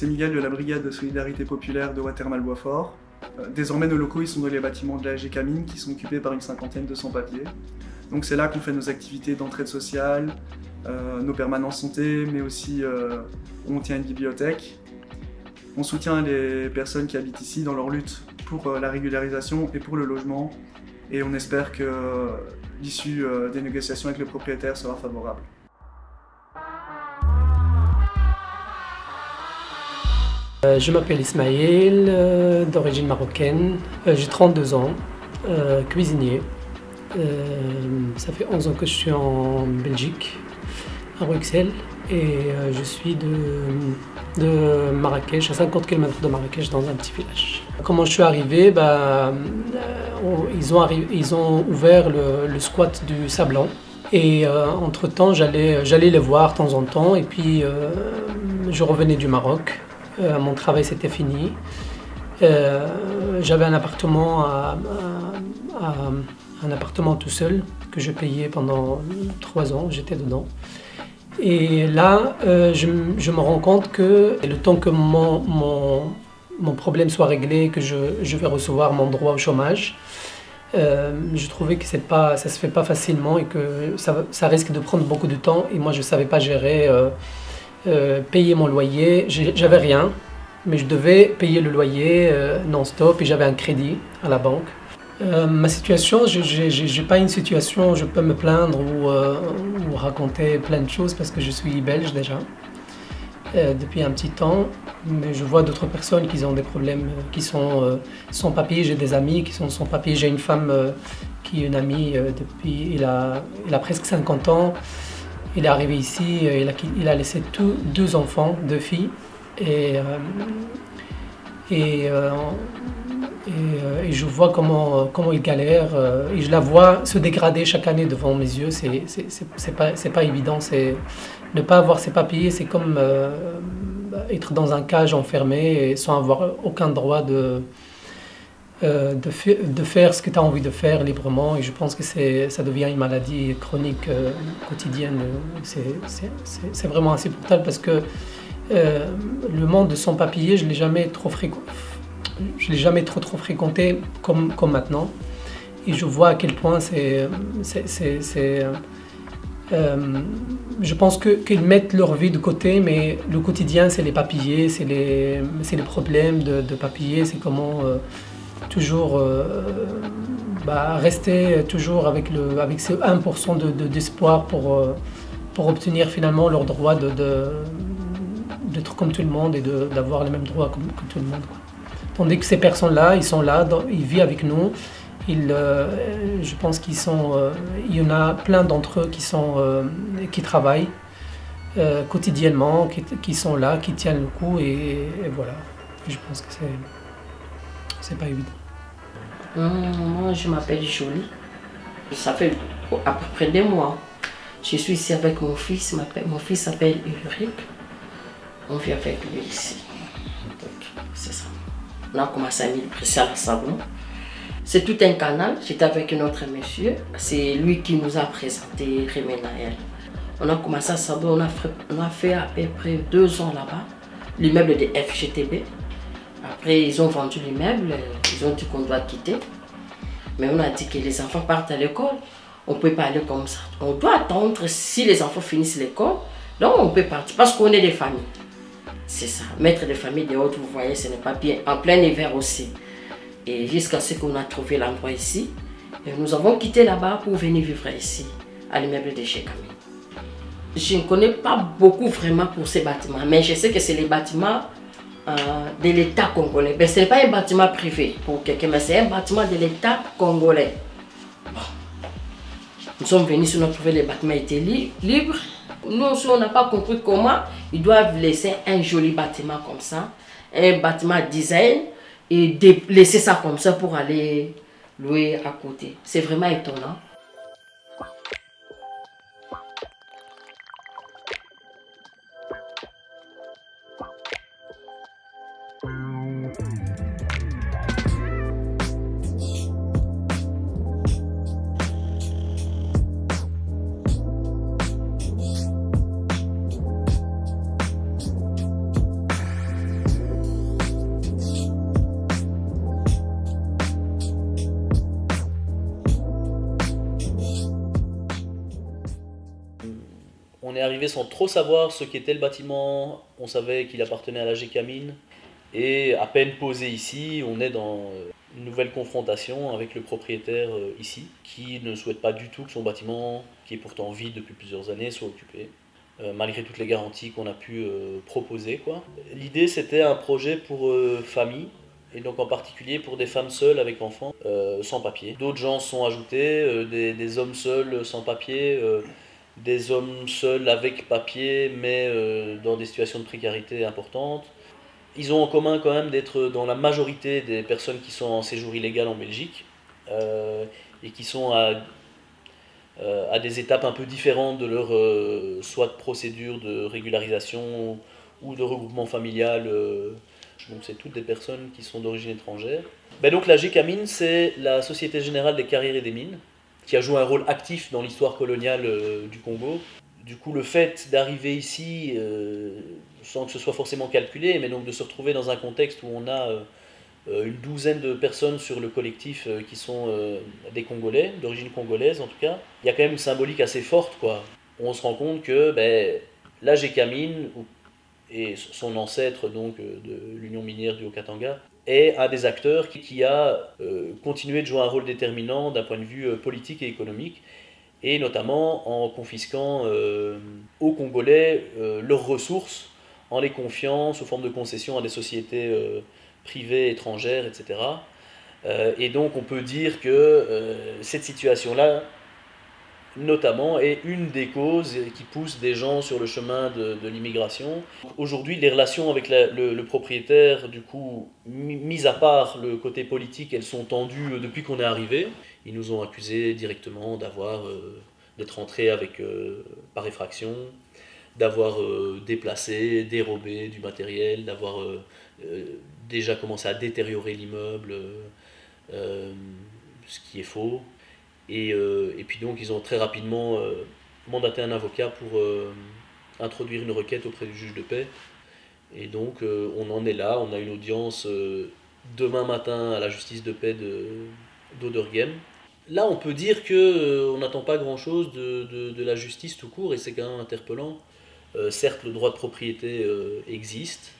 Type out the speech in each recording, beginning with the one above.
c'est Miguel de la Brigade de Solidarité Populaire de Watermal-Boisfort. Désormais, nos locaux ils sont dans les bâtiments de la AG Camine qui sont occupés par une cinquantaine de sans-papiers. Donc c'est là qu'on fait nos activités d'entraide sociale, nos permanences santé, mais aussi on tient une bibliothèque. On soutient les personnes qui habitent ici dans leur lutte pour la régularisation et pour le logement. Et on espère que l'issue des négociations avec le propriétaire sera favorable. Je m'appelle Ismaël, d'origine marocaine. J'ai 32 ans, cuisinier. Ça fait 11 ans que je suis en Belgique, à Bruxelles. Et je suis de Marrakech, à 50 km de Marrakech, dans un petit village. Comment je suis arrivé, ils ont ouvert le squat du Sablon. Et entre-temps, j'allais les voir de temps en temps. Et puis, je revenais du Maroc. Mon travail s'était fini. J'avais un appartement, un appartement tout seul que je payais pendant 3 ans, j'étais dedans. Et là, je me rends compte que le temps que mon problème soit réglé, que je vais recevoir mon droit au chômage, je trouvais que ça se fait pas facilement et que ça risque de prendre beaucoup de temps. Et moi, je ne savais pas gérer, payer mon loyer. J'avais rien, mais je devais payer le loyer non-stop et j'avais un crédit à la banque. Ma situation, je n'ai pas une situation, je peux me plaindre ou raconter plein de choses parce que je suis belge déjà depuis un petit temps. Mais je vois d'autres personnes qui ont des problèmes, qui sont sans papier. J'ai des amis qui sont sans papier. J'ai une femme qui est une amie depuis, il a presque 50 ans. Il est arrivé ici, il a laissé 2 enfants, 2 filles. Et je vois comment il galère et je la vois se dégrader chaque année devant mes yeux. C'est pas évident. Ne pas avoir ses papiers, c'est comme être dans un cage enfermé et sans avoir aucun droit de faire ce que tu as envie de faire librement. Et je pense que ça devient une maladie chronique quotidienne. C'est vraiment insupportable parce que le monde de sans-papiers, je ne l'ai jamais trop fréquenté comme maintenant. Et je vois à quel point je pense qu'ils mettent leur vie de côté, mais le quotidien, c'est les papiers, c'est les problèmes de papiers, c'est comment toujours rester toujours avec ce 1% d'espoir pour obtenir finalement leur droit d'être comme tout le monde et d'avoir les mêmes droits comme tout le monde, quoi. Tandis que ces personnes-là, ils sont là, ils vivent avec nous. Je pense qu'il y en a plein d'entre eux qui travaillent quotidiennement, qui sont là, qui tiennent le coup et voilà. Je pense que c'est pas évident. Moi, je m'appelle Jolie. Ça fait à peu près 2 mois. Je suis ici avec mon fils. Mon fils s'appelle Ulrich. On vit avec lui ici. Donc, c'est ça. On a commencé à mettre presser à la Sablon. C'est tout un canal. J'étais avec un autre monsieur. C'est lui qui nous a présenté Rémy Naël. On a commencé à Sablon. On a fait à peu près 2 ans là-bas. L'immeuble de FGTB. Après, ils ont vendu l'immeuble. Ils ont dit qu'on doit quitter. Mais on a dit que les enfants partent à l'école. On ne peut pas aller comme ça. On doit attendre si les enfants finissent l'école. Donc on peut partir parce qu'on est des familles. C'est ça. Mettre des familles dehors, vous voyez, ce n'est pas bien. En plein hiver aussi. Et jusqu'à ce qu'on a trouvé l'endroit ici. Et nous avons quitté là-bas pour venir vivre ici, à l'immeuble de chez Camille. Je ne connais pas beaucoup vraiment pour ces bâtiments. Mais je sais que c'est les bâtiments de l'État congolais. Mais ce n'est pas un bâtiment privé pour quelqu'un, mais c'est un bâtiment de l'État congolais. Bon. Nous sommes venus sur notre trouver les bâtiments étaient libres. Nous aussi, on n'a pas compris comment ils doivent laisser un joli bâtiment comme ça, un bâtiment design, et laisser ça comme ça pour aller louer à côté. C'est vraiment étonnant. On est arrivé sans trop savoir ce qu'était le bâtiment. On savait qu'il appartenait à l'AG Camines. Et à peine posé ici, on est dans une nouvelle confrontation avec le propriétaire ici, qui ne souhaite pas du tout que son bâtiment, qui est pourtant vide depuis plusieurs années, soit occupé, malgré toutes les garanties qu'on a pu proposer, quoi. L'idée, c'était un projet pour famille, et donc en particulier pour des femmes seules avec enfants, sans papier. D'autres gens sont ajoutés, des hommes seuls sans papier, des hommes seuls avec papier, mais dans des situations de précarité importantes. Ils ont en commun quand même d'être dans la majorité des personnes qui sont en séjour illégal en Belgique et qui sont à des étapes un peu différentes de leur soit de procédure de régularisation ou de regroupement familial. Donc c'est toutes des personnes qui sont d'origine étrangère. Donc l'AG Camines, c'est la Société Générale des Carrières et des Mines, qui a joué un rôle actif dans l'histoire coloniale du Congo. Du coup, le fait d'arriver ici, sans que ce soit forcément calculé, mais donc de se retrouver dans un contexte où on a une douzaine de personnes sur le collectif qui sont des Congolais, d'origine congolaise en tout cas, il y a quand même une symbolique assez forte, quoi. On se rend compte que l'AG Camines, et son ancêtre donc, de l'Union minière du Haut-Katanga, est un des acteurs qui a continué de jouer un rôle déterminant d'un point de vue politique et économique, et notamment en confisquant aux Congolais leurs ressources, en les confiant sous forme de concessions à des sociétés privées, étrangères, etc. Et donc on peut dire que cette situation-là, notamment, est une des causes qui poussent des gens sur le chemin de l'immigration. Aujourd'hui, les relations avec le propriétaire, du coup, mis à part le côté politique, elles sont tendues depuis qu'on est arrivé. Ils nous ont accusés directement d'être entrés par effraction, d'avoir déplacé, dérobé du matériel, d'avoir déjà commencé à détériorer l'immeuble, ce qui est faux. Et puis donc ils ont très rapidement mandaté un avocat pour introduire une requête auprès du juge de paix. Et donc on en est là, on a une audience demain matin à la justice de paix d'Oderghem. Là on peut dire qu'on n'attend pas grand chose de la justice tout court, et c'est quand même interpellant. Certes, le droit de propriété existe,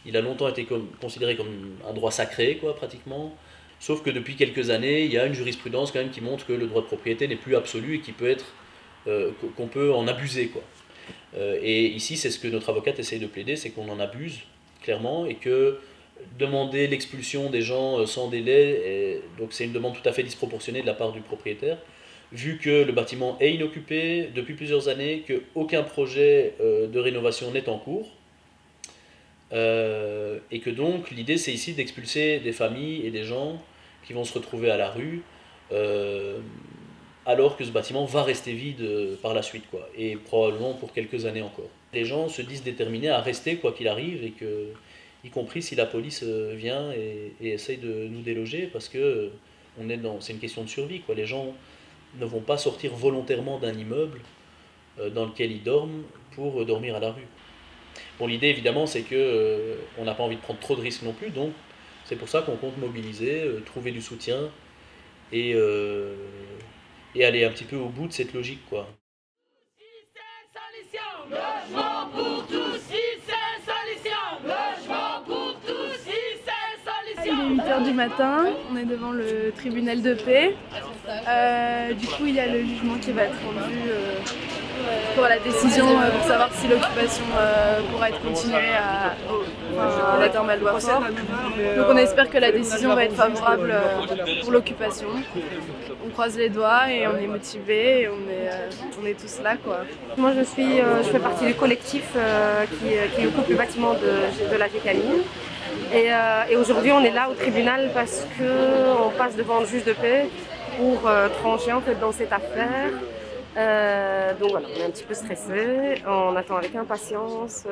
il a longtemps été considéré comme un droit sacré, quoi, pratiquement. Sauf que depuis quelques années, il y a une jurisprudence quand même qui montre que le droit de propriété n'est plus absolu et qu'on peut en abuser, quoi. Et ici, c'est ce que notre avocate essaye de plaider, c'est qu'on en abuse, clairement, et que demander l'expulsion des gens sans délai, donc c'est une demande tout à fait disproportionnée de la part du propriétaire, vu que le bâtiment est inoccupé depuis plusieurs années, qu'aucun projet de rénovation n'est en cours, et que donc l'idée c'est ici d'expulser des familles et des gens qui vont se retrouver à la rue, alors que ce bâtiment va rester vide par la suite, quoi, et probablement pour quelques années encore. Les gens se disent déterminés à rester quoi qu'il arrive, et y compris si la police vient et essaye de nous déloger, parce que c'est une question de survie, quoi. Les gens ne vont pas sortir volontairement d'un immeuble dans lequel ils dorment pour dormir à la rue. Bon, l'idée évidemment c'est que on n'a pas envie de prendre trop de risques non plus, donc c'est pour ça qu'on compte mobiliser, trouver du soutien et aller un petit peu au bout de cette logique, quoi. Logement pour tous, c'est solution. Logement pour tous, c'est solution. Il est 8h du matin, on est devant le tribunal de paix. Du coup, il y a le jugement qui va être rendu pour la décision pour savoir si l'occupation pourra être continuée à la Watermal-Boisfort. Donc on espère que la décision va être favorable pour l'occupation. On croise les doigts et on est motivés et on est tous là, quoi. Moi je fais partie du collectif qui occupe le bâtiment de l'AG Camines. Et aujourd'hui on est là au tribunal parce qu'on passe devant le juge de paix pour trancher en fait dans cette affaire. Donc voilà, on est un petit peu stressé, on attend avec impatience,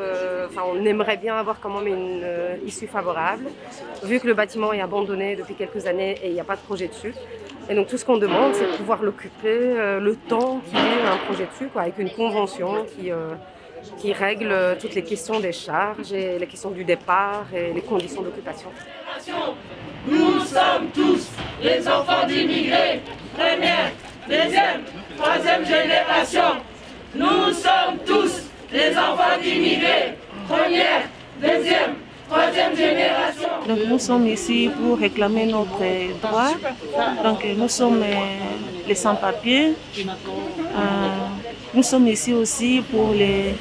on aimerait bien avoir quand même une issue favorable, vu que le bâtiment est abandonné depuis quelques années et il n'y a pas de projet dessus. Et donc tout ce qu'on demande, c'est de pouvoir l'occuper le temps qu'il y ait un projet dessus, quoi, avec une convention qui règle toutes les questions des charges et les questions du départ et les conditions d'occupation. Nous sommes tous les enfants d'immigrés, première, deuxième, troisième génération. Nous sommes tous les enfants d'immigrés, première, deuxième, troisième génération. Donc nous sommes ici pour réclamer notre droit. Donc nous sommes les sans-papiers. Nous sommes ici aussi pour les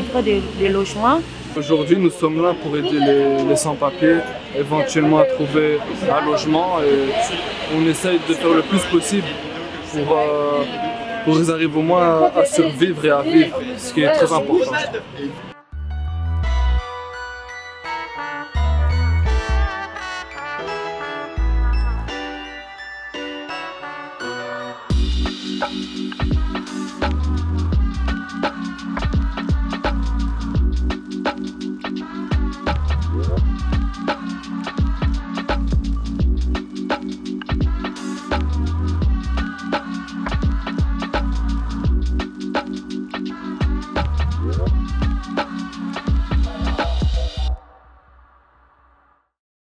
droits des logements. Aujourd'hui, nous sommes là pour aider les sans-papiers, éventuellement à trouver un logement. Et on essaye de faire le plus possible pour qu'ils arrivent au moins à survivre et à vivre, ce qui est très important.